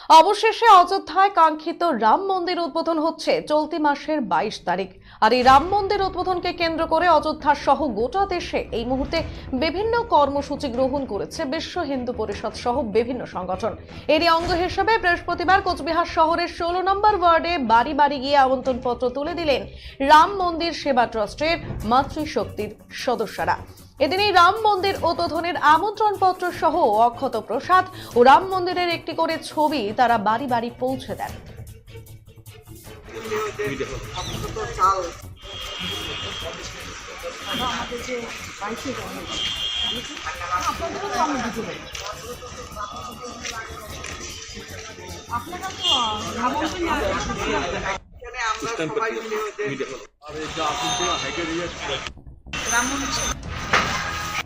অবশেষে অযোধ্যায় কাঙ্ক্ষিত রাম মন্দির উদ্বোধন হচ্ছে চলতি মাসের 22 তারিখ। আর এই রাম মন্দির উদ্বোধনকে কেন্দ্র করে অযোধ্যা সহ গোটা দেশে এই মুহূর্তে বিভিন্ন কর্মসূচি গ্রহণ করেছে বিশ্ব হিন্দু পরিষদ সহ বিভিন্ন সংগঠন। এরই অঙ্গ হিসেবে বৃহস্পতিবার কোচবিহার শহরের 16 নম্বর ওয়ার্ডে বাড়ি বাড়ি গিয়ে আমন্ত্রণপত্র তুলে দিলেন রাম মন্দির সেবা ট্রাস্টের মাতৃশক্তির সদস্যরা। এদিন এই রাম মন্দির উদ্বোধনের আমন্ত্রণপত্র সহ অক্ষত প্রসাদ ও রাম মন্দিরের একটি করে ছবি তারা বাড়ি বাড়ি পৌঁছে দেন।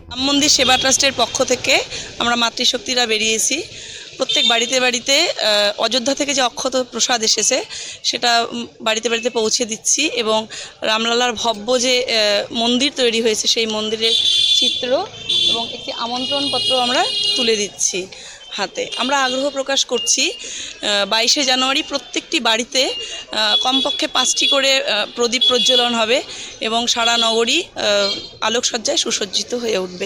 রাম মন্দির সেবা ট্রাস্টের পক্ষ থেকে আমরা মাতৃশক্তিরা বেরিয়েছি। প্রত্যেক বাড়িতে বাড়িতে অযোধ্যা থেকে যে অক্ষত প্রসাদ এসেছে সেটা বাড়িতে বাড়িতে পৌঁছে দিচ্ছি এবং রামলালার ভব্য যে মন্দির তৈরি হয়েছে সেই মন্দিরের চিত্র এবং একটি আমন্ত্রণপত্র আমরা তুলে দিচ্ছি হাতে। আমরা আগ্রহ প্রকাশ করছি 22শে জানুয়ারি প্রত্যেকটি বাড়িতে কমপক্ষে 5টি করে প্রদীপ প্রজ্বলন হবে এবং সারা নগরী আলোকসজ্জায় সুসজ্জিত হয়ে উঠবে।